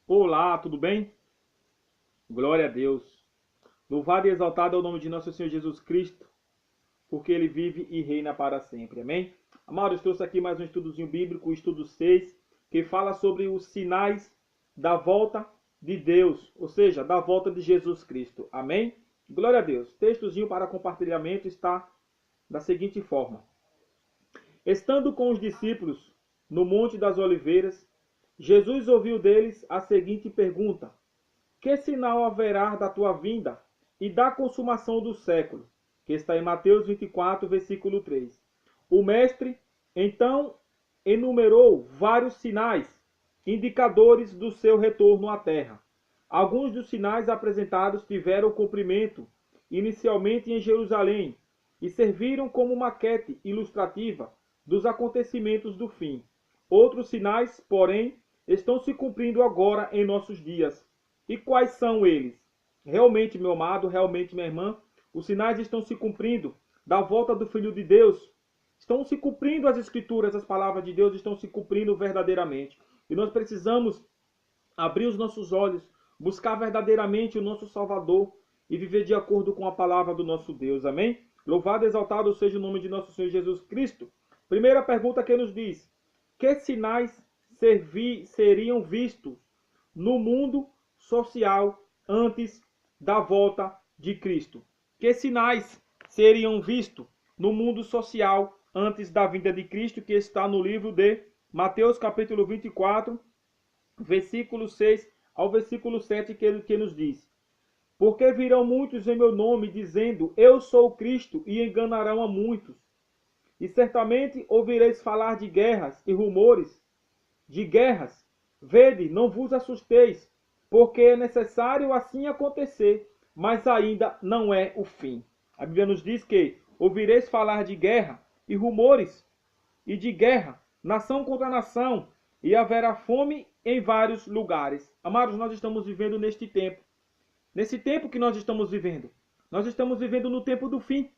Olá, tudo bem? Glória a Deus. Louvado e exaltado é o nome de nosso Senhor Jesus Cristo, porque Ele vive e reina para sempre. Amém? Amados, trouxe aqui mais um estudozinho bíblico, o estudo 6, que fala sobre os sinais da volta de Deus, ou seja, da volta de Jesus Cristo. Amém? Glória a Deus. Textozinho para compartilhamento está da seguinte forma. Estando com os discípulos no Monte das Oliveiras, Jesus ouviu deles a seguinte pergunta: que sinal haverá da tua vinda e da consumação do século? Que está em Mateus 24, versículo 3. O mestre, então, enumerou vários sinais, indicadores do seu retorno à terra. Alguns dos sinais apresentados tiveram cumprimento inicialmente em Jerusalém e serviram como maquete ilustrativa dos acontecimentos do fim. Outros sinais, porém, estão se cumprindo agora em nossos dias. E quais são eles? Realmente, meu amado, realmente, minha irmã, os sinais estão se cumprindo da volta do Filho de Deus. Estão se cumprindo as Escrituras, as palavras de Deus estão se cumprindo verdadeiramente. E nós precisamos abrir os nossos olhos, buscar verdadeiramente o nosso Salvador e viver de acordo com a palavra do nosso Deus. Amém? Louvado e exaltado seja o nome de nosso Senhor Jesus Cristo. Primeira pergunta que nos diz: que sinais seriam vistos no mundo social antes da volta de Cristo? Que sinais seriam vistos no mundo social antes da vinda de Cristo, que está no livro de Mateus capítulo 24, versículo 6 ao versículo 7, que nos diz: porque virão muitos em meu nome, dizendo, eu sou o Cristo, e enganarão a muitos. E certamente ouvireis falar de guerras e rumores de guerras. Vede, não vos assusteis, porque é necessário assim acontecer, mas ainda não é o fim. A Bíblia nos diz que ouvireis falar de guerra e rumores e de guerra, nação contra nação, e haverá fome em vários lugares. Amados, nós estamos vivendo neste tempo. Nesse tempo que nós estamos vivendo. Nós estamos vivendo no tempo do fim,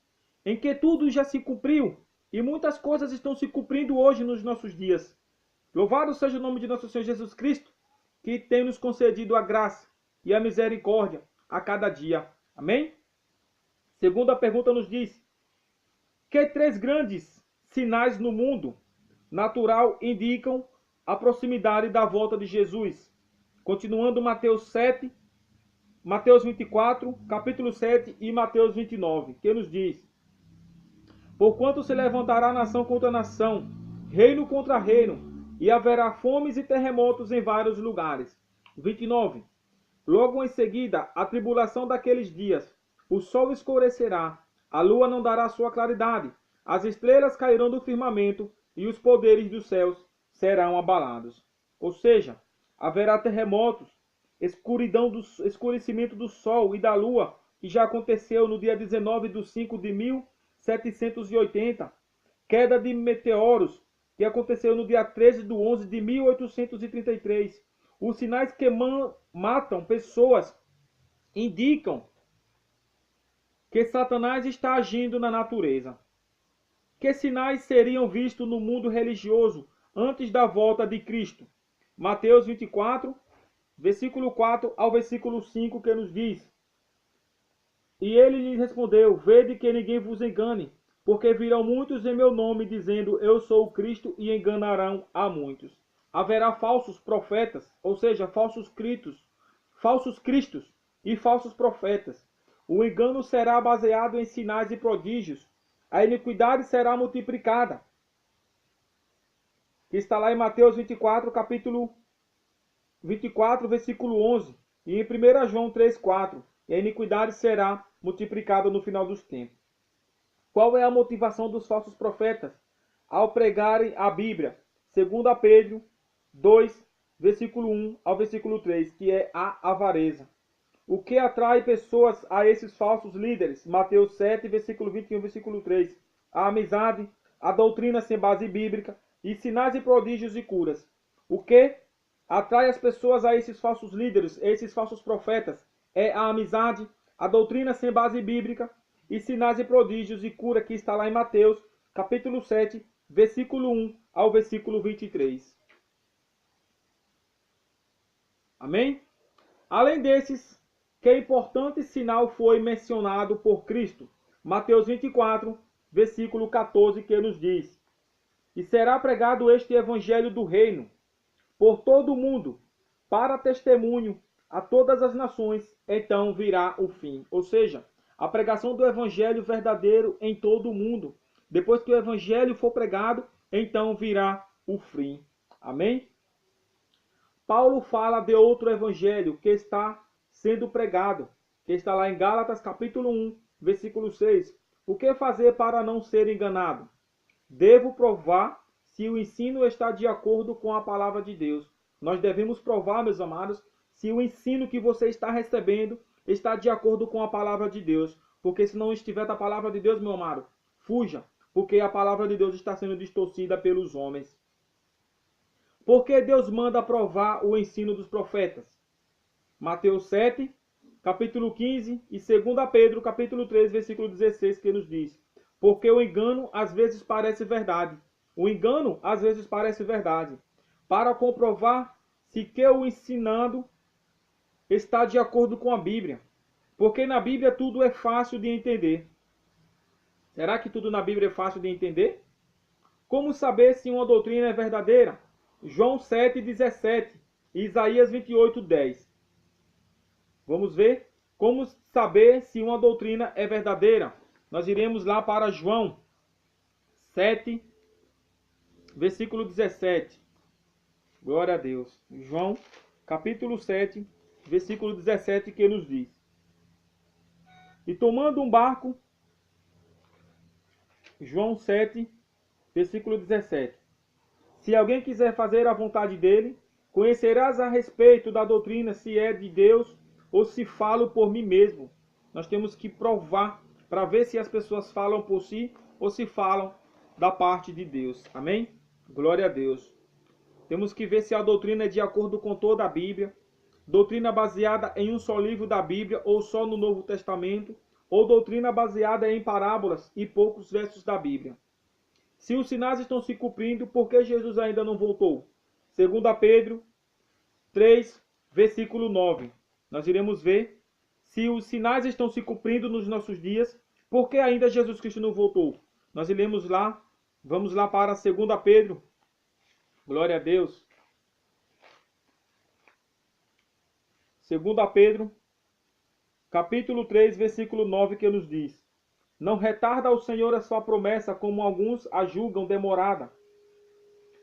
em que tudo já se cumpriu e muitas coisas estão se cumprindo hoje nos nossos dias. Louvado seja o nome de nosso Senhor Jesus Cristo, que tem nos concedido a graça e a misericórdia a cada dia. Amém? Segunda pergunta nos diz: que três grandes sinais no mundo natural indicam a proximidade da volta de Jesus? Continuando Mateus 7, Mateus 24, capítulo 7 e Mateus 29, que nos diz: porquanto se levantará nação contra nação, reino contra reino, e haverá fomes e terremotos em vários lugares. 29. Logo em seguida, a tribulação daqueles dias, o sol escurecerá, a lua não dará sua claridade, as estrelas cairão do firmamento e os poderes dos céus serão abalados. Ou seja, haverá terremotos, escurecimento do sol e da lua, que já aconteceu no dia 19 de 5 de 1780, queda de meteoros, que aconteceu no dia 13 de 11 de 1833. Os sinais que matam pessoas indicam que Satanás está agindo na natureza. Que sinais seriam vistos no mundo religioso antes da volta de Cristo? Mateus 24, versículo 4 ao versículo 5, que nos diz: e ele lhe respondeu, vede que ninguém vos engane, porque virão muitos em meu nome, dizendo, eu sou o Cristo, e enganarão a muitos. Haverá falsos profetas, ou seja, falsos cristos e falsos profetas. O engano será baseado em sinais e prodígios. A iniquidade será multiplicada. Que está lá em Mateus 24, capítulo 24, versículo 11. E em 1 João 3, 4. E a iniquidade será multiplicada no final dos tempos. Qual é a motivação dos falsos profetas ao pregarem a Bíblia? 2 Pedro 2, versículo 1 ao versículo 3, que é a avareza. O que atrai pessoas a esses falsos líderes? Mateus 7, versículo 21, versículo 3. A amizade, a doutrina sem base bíblica e sinais e prodígios e curas. O que atrai as pessoas a esses falsos líderes, a esses falsos profetas? É a amizade, a doutrina sem base bíblica e sinais e prodígios e cura, que está lá em Mateus, capítulo 7, versículo 1 ao versículo 23. Amém? Além desses, que importante sinal foi mencionado por Cristo? Mateus 24, versículo 14, que nos diz: E será pregado este evangelho do reino por todo o mundo, para testemunho a todas as nações, então virá o fim. Ou seja, a pregação do evangelho verdadeiro em todo o mundo. Depois que o evangelho for pregado, então virá o fim. Amém? Paulo fala de outro evangelho que está sendo pregado, que está lá em Gálatas capítulo 1, versículo 6. O que fazer para não ser enganado? Devo provar se o ensino está de acordo com a palavra de Deus. Nós devemos provar, meus amados, se o ensino que você está recebendo está de acordo com a palavra de Deus. Porque se não estiver da palavra de Deus, meu amado, fuja, porque a palavra de Deus está sendo distorcida pelos homens. Por que Deus manda provar o ensino dos profetas? Mateus 7, capítulo 15 e 2 Pedro, capítulo 3, versículo 16, que nos diz: Porque o engano às vezes parece verdade. O engano às vezes parece verdade. Para comprovar se que o ensinado está de acordo com a Bíblia. Porque na Bíblia tudo é fácil de entender. Será que tudo na Bíblia é fácil de entender? Como saber se uma doutrina é verdadeira? João 7, 17 e Isaías 28, 10. Vamos ver como saber se uma doutrina é verdadeira. Nós iremos lá para João 7, versículo 17. Glória a Deus. João, capítulo 7, versículo 17, que nos diz: E tomando um barco, João 7, versículo 17. Se alguém quiser fazer a vontade dele, conhecerás a respeito da doutrina se é de Deus ou se falo por mim mesmo. Nós temos que provar para ver se as pessoas falam por si ou se falam da parte de Deus. Amém? Glória a Deus. Temos que ver se a doutrina é de acordo com toda a Bíblia, doutrina baseada em um só livro da Bíblia ou só no Novo Testamento, ou doutrina baseada em parábolas e poucos versos da Bíblia. Se os sinais estão se cumprindo, por que Jesus ainda não voltou? 2 Pedro 3, versículo 9. Nós iremos ver se os sinais estão se cumprindo nos nossos dias, por que ainda Jesus Cristo não voltou? Nós iremos lá, vamos lá para 2 Pedro. Glória a Deus. 2 Pedro, capítulo 3, versículo 9, que nos diz: Não retarda o Senhor a sua promessa, como alguns a julgam demorada.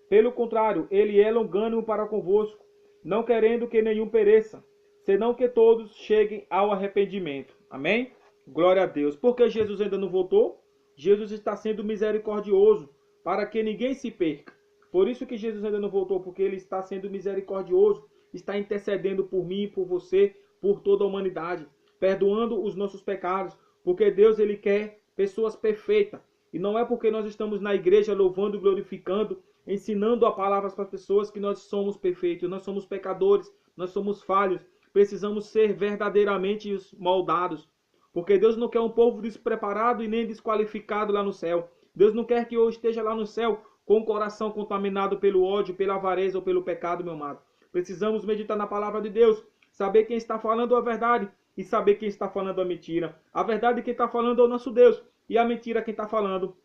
Pelo contrário, ele é longânimo para convosco, não querendo que nenhum pereça, senão que todos cheguem ao arrependimento. Amém? Glória a Deus. Por que Jesus ainda não voltou? Jesus está sendo misericordioso para que ninguém se perca. Por isso que Jesus ainda não voltou, porque ele está sendo misericordioso, está intercedendo por mim, por você, por toda a humanidade, perdoando os nossos pecados, porque Deus ele quer pessoas perfeitas. E não é porque nós estamos na igreja louvando, glorificando, ensinando a palavra para as pessoas que nós somos perfeitos. Nós somos pecadores, nós somos falhos. Precisamos ser verdadeiramente moldados. Porque Deus não quer um povo despreparado e nem desqualificado lá no céu. Deus não quer que eu esteja lá no céu com o coração contaminado pelo ódio, pela avareza ou pelo pecado, meu amado. Precisamos meditar na palavra de Deus, saber quem está falando a verdade e saber quem está falando a mentira. A verdade quem está falando é o nosso Deus, e a mentira quem está falando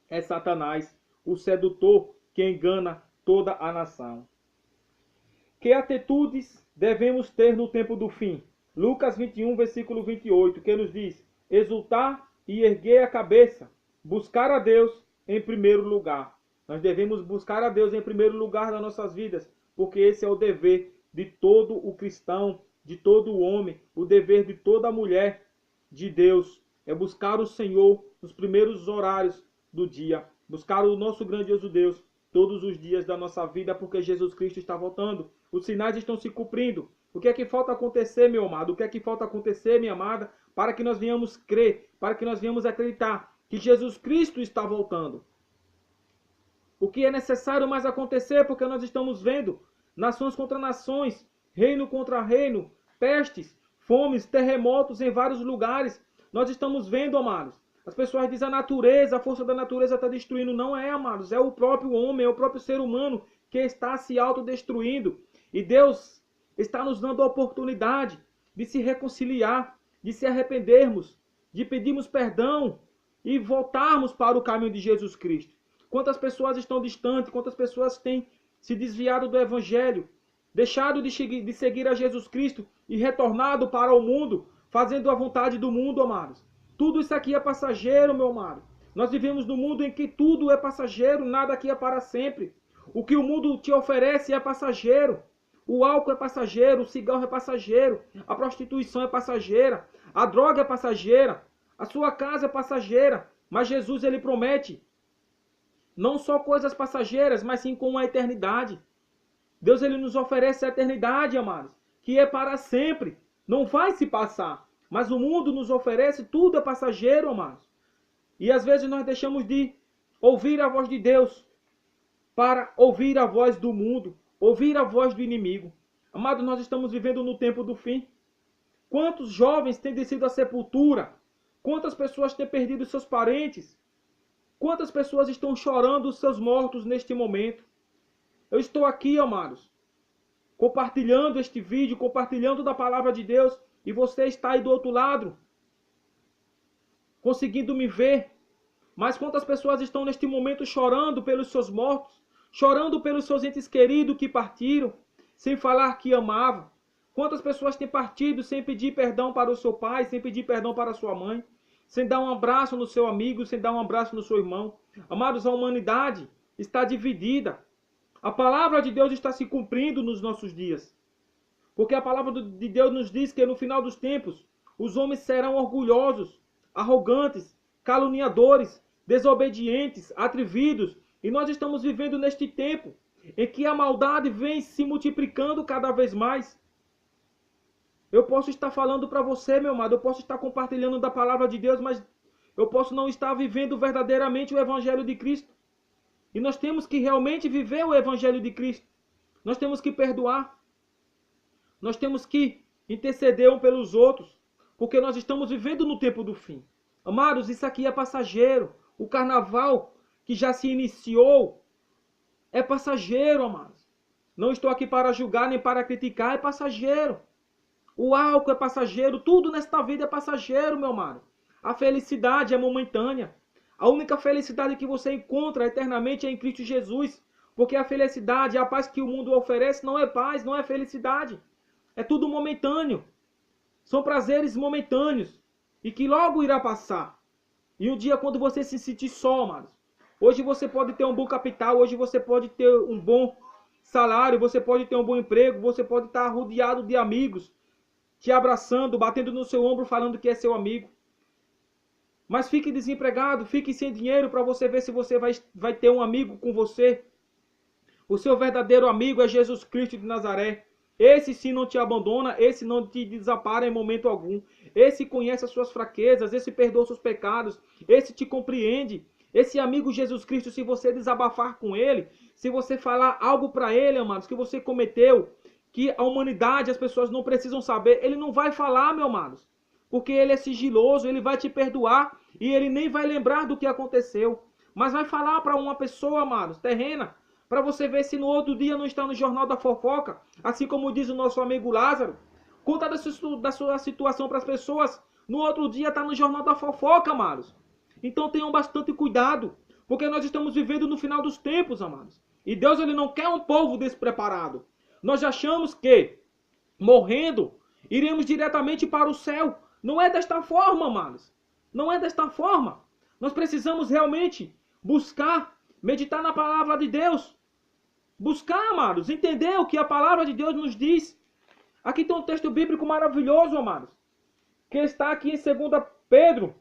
é Satanás, o sedutor que engana toda a nação. Que atitudes devemos ter no tempo do fim? Lucas 21, versículo 28, que nos diz: exultar e erguer a cabeça, buscar a Deus em primeiro lugar. Nós devemos buscar a Deus em primeiro lugar nas nossas vidas, porque esse é o dever de todo o cristão, de todo o homem, o dever de toda a mulher de Deus. É buscar o Senhor nos primeiros horários do dia, buscar o nosso grandioso Deus todos os dias da nossa vida, porque Jesus Cristo está voltando. Os sinais estão se cumprindo. O que é que falta acontecer, meu amado? O que é que falta acontecer, minha amada, para que nós venhamos crer, para que nós venhamos acreditar que Jesus Cristo está voltando? O que é necessário mais acontecer, porque nós estamos vendo nações contra nações, reino contra reino, pestes, fomes, terremotos em vários lugares. Nós estamos vendo, amados. As pessoas dizem a natureza, a força da natureza está destruindo. Não é, amados. É o próprio homem, é o próprio ser humano que está se autodestruindo. E Deus, está nos dando a oportunidade de se reconciliar, de se arrependermos, de pedirmos perdão e voltarmos para o caminho de Jesus Cristo. Quantas pessoas estão distantes, quantas pessoas têm se desviado do Evangelho, deixado de seguir a Jesus Cristo e retornado para o mundo, fazendo a vontade do mundo, amados. Tudo isso aqui é passageiro, meu amado. Nós vivemos num mundo em que tudo é passageiro, nada aqui é para sempre. O que o mundo te oferece é passageiro. O álcool é passageiro, o cigarro é passageiro, a prostituição é passageira, a droga é passageira, a sua casa é passageira. Mas Jesus, ele promete não só coisas passageiras, mas sim com a eternidade. Deus, ele nos oferece a eternidade, amados, que é para sempre. Não vai se passar. Mas o mundo nos oferece, tudo é passageiro, amados. E às vezes nós deixamos de ouvir a voz de Deus para ouvir a voz do mundo, ouvir a voz do inimigo. Amados, nós estamos vivendo no tempo do fim. Quantos jovens têm descido à sepultura? Quantas pessoas têm perdido seus parentes? Quantas pessoas estão chorando os seus mortos neste momento? Eu estou aqui, amados, compartilhando este vídeo, compartilhando da palavra de Deus, e você está aí do outro lado, conseguindo me ver. Mas quantas pessoas estão neste momento chorando pelos seus mortos, chorando pelos seus entes queridos que partiram, sem falar que amavam? Quantas pessoas têm partido sem pedir perdão para o seu pai, sem pedir perdão para a sua mãe, sem dar um abraço no seu amigo, sem dar um abraço no seu irmão? Amados, a humanidade está dividida. A palavra de Deus está se cumprindo nos nossos dias. Porque a palavra de Deus nos diz que no final dos tempos, os homens serão orgulhosos, arrogantes, caluniadores, desobedientes, atrevidos. E nós estamos vivendo neste tempo em que a maldade vem se multiplicando cada vez mais. Eu posso estar falando para você, meu amado, eu posso estar compartilhando da palavra de Deus, mas eu posso não estar vivendo verdadeiramente o Evangelho de Cristo. E nós temos que realmente viver o Evangelho de Cristo. Nós temos que perdoar. Nós temos que interceder um pelos outros, porque nós estamos vivendo no tempo do fim. Amados, isso aqui é passageiro. O carnaval que já se iniciou é passageiro, amados. Não estou aqui para julgar nem para criticar, é passageiro. O álcool é passageiro, tudo nesta vida é passageiro, meu amado. A felicidade é momentânea. A única felicidade que você encontra eternamente é em Cristo Jesus. Porque a felicidade, a paz que o mundo oferece não é paz, não é felicidade. É tudo momentâneo. São prazeres momentâneos e que logo irá passar. E um dia quando você se sentir só, amados. Hoje você pode ter um bom capital, hoje você pode ter um bom salário, você pode ter um bom emprego, você pode estar rodeado de amigos, te abraçando, batendo no seu ombro, falando que é seu amigo. Mas fique desempregado, fique sem dinheiro para você ver se você vai ter um amigo com você. O seu verdadeiro amigo é Jesus Cristo de Nazaré. Esse sim não te abandona, esse não te desampara em momento algum. Esse conhece as suas fraquezas, esse perdoa os seus pecados, esse te compreende. Esse amigo Jesus Cristo, se você desabafar com ele, se você falar algo para ele, amados, que você cometeu, que a humanidade, as pessoas não precisam saber, ele não vai falar, meu amados. Porque ele é sigiloso, ele vai te perdoar e ele nem vai lembrar do que aconteceu. Mas vai falar para uma pessoa, amados, terrena, para você ver se no outro dia não está no jornal da fofoca, assim como diz o nosso amigo Lázaro. Conta da sua situação para as pessoas, no outro dia está no jornal da fofoca, amados. Então tenham bastante cuidado, porque nós estamos vivendo no final dos tempos, amados. E Deus, ele não quer um povo despreparado. Nós achamos que, morrendo, iremos diretamente para o céu. Não é desta forma, amados. Não é desta forma. Nós precisamos realmente buscar, meditar na palavra de Deus. Buscar, amados, entender o que a palavra de Deus nos diz. Aqui tem um texto bíblico maravilhoso, amados, que está aqui em 2 Pedro,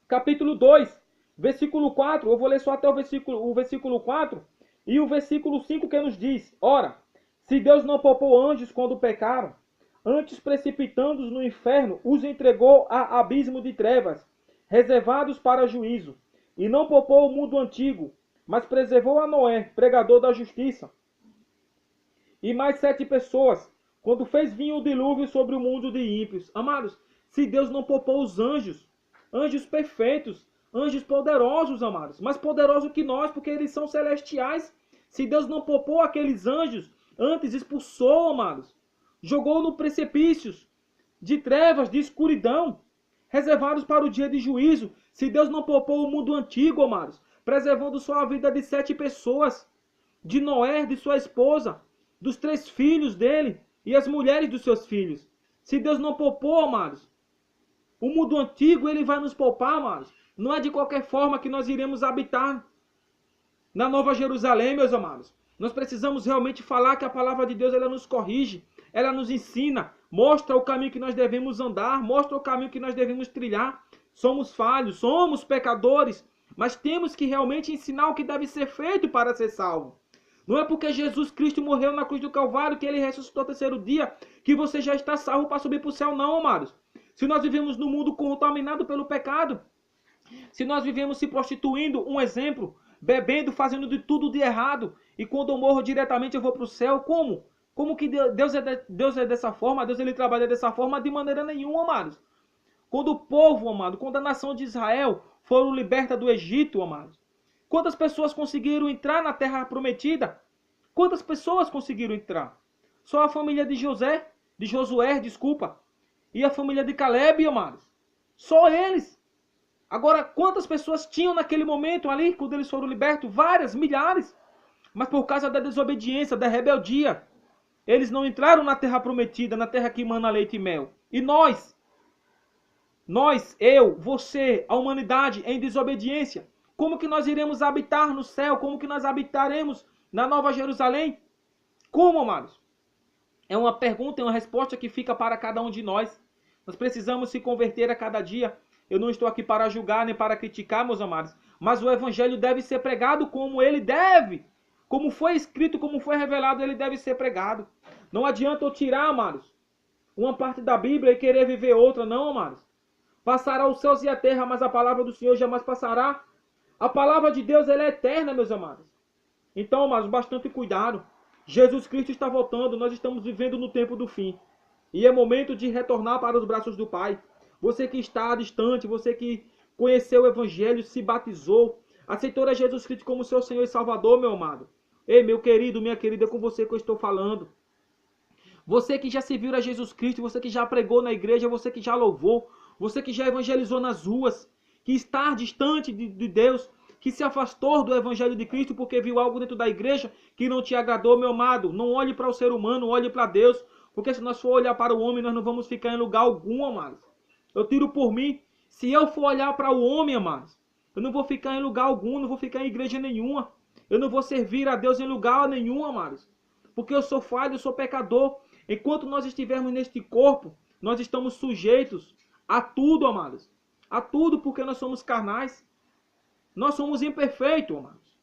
capítulo 2, versículo 4. Eu vou ler só até o versículo 4 e o versículo 5, que nos diz: Ora, se Deus não poupou anjos quando pecaram, antes precipitando-os no inferno, os entregou a abismo de trevas, reservados para juízo, e não poupou o mundo antigo, mas preservou a Noé, pregador da justiça, e mais 7 pessoas, quando fez vir o dilúvio sobre o mundo de ímpios. Amados, se Deus não poupou os anjos, anjos perfeitos, anjos poderosos, amados, mais poderosos que nós, porque eles são celestiais. Se Deus não poupou aqueles anjos, antes expulsou, amados, jogou no precipícios de trevas, de escuridão, reservados para o dia de juízo. Se Deus não poupou o mundo antigo, amados, preservando só a vida de 7 pessoas, de Noé, de sua esposa, dos 3 filhos dele e as mulheres dos seus filhos. Se Deus não poupou, amados, o mundo antigo, ele vai nos poupar, amados. Não é de qualquer forma que nós iremos habitar na Nova Jerusalém, meus amados. Nós precisamos realmente falar que a palavra de Deus, ela nos corrige, ela nos ensina, mostra o caminho que nós devemos andar, mostra o caminho que nós devemos trilhar. Somos falhos, somos pecadores, mas temos que realmente ensinar o que deve ser feito para ser salvo. Não é porque Jesus Cristo morreu na cruz do Calvário, que ele ressuscitou ao 3º dia, que você já está salvo para subir para o céu, não, amados. Se nós vivemos num mundo contaminado pelo pecado, se nós vivemos se prostituindo, um exemplo, bebendo, fazendo de tudo de errado, e quando eu morro diretamente eu vou para o céu, como? Como que Deus é dessa forma? Deus ele trabalha dessa forma? De maneira nenhuma, amados. Quando o povo, amado, quando a nação de Israel foram liberta do Egito, amados, quantas pessoas conseguiram entrar na terra prometida? Quantas pessoas conseguiram entrar? Só a família de Josué, e a família de Caleb, amados. Só eles. Agora, quantas pessoas tinham naquele momento ali, quando eles foram libertos? Várias, milhares. Mas por causa da desobediência, da rebeldia, eles não entraram na terra prometida, na terra que mana leite e mel. E nós, eu, você, a humanidade em desobediência, como que nós iremos habitar no céu? Como que nós habitaremos na Nova Jerusalém? Como, amados? É uma pergunta e uma resposta que fica para cada um de nós. Nós precisamos se converter a cada dia. Eu não estou aqui para julgar nem para criticar, meus amados, mas o evangelho deve ser pregado como ele deve. Como foi escrito, como foi revelado, ele deve ser pregado. Não adianta eu tirar, amados, uma parte da Bíblia e querer viver outra, não, amados. Passará os céus e a terra, mas a palavra do Senhor jamais passará. A palavra de Deus, ela é eterna, meus amados. Então, amados, bastante cuidado. Jesus Cristo está voltando, nós estamos vivendo no tempo do fim. E é momento de retornar para os braços do Pai. Você que está distante, você que conheceu o Evangelho, se batizou, aceitou a Jesus Cristo como seu Senhor e Salvador, meu amado. Ei, meu querido, minha querida, é com você que eu estou falando. Você que já serviu a Jesus Cristo, você que já pregou na igreja, você que já louvou, você que já evangelizou nas ruas, que está distante de Deus, que se afastou do Evangelho de Cristo porque viu algo dentro da igreja que não te agradou, meu amado. Não olhe para o ser humano, olhe para Deus, porque se nós for olhar para o homem, nós não vamos ficar em lugar algum, amados. Eu tiro por mim, se eu for olhar para o homem, amados, eu não vou ficar em lugar algum, não vou ficar em igreja nenhuma. Eu não vou servir a Deus em lugar nenhum, amados. Porque eu sou falho, eu sou pecador. Enquanto nós estivermos neste corpo, nós estamos sujeitos a tudo, amados. A tudo, porque nós somos carnais. Nós somos imperfeitos, amados.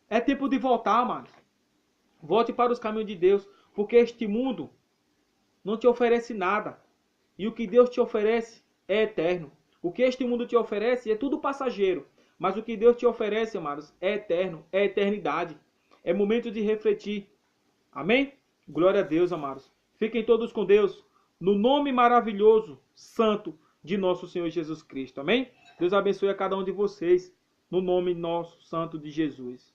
É tempo de voltar, amados. Volte para os caminhos de Deus, porque este mundo não te oferece nada. E o que Deus te oferece é eterno. O que este mundo te oferece é tudo passageiro. Mas o que Deus te oferece, amados, é eterno, é eternidade. É momento de refletir. Amém? Glória a Deus, amados. Fiquem todos com Deus, no nome maravilhoso, santo de nosso Senhor Jesus Cristo. Amém? Deus abençoe a cada um de vocês, no nome nosso santo de Jesus.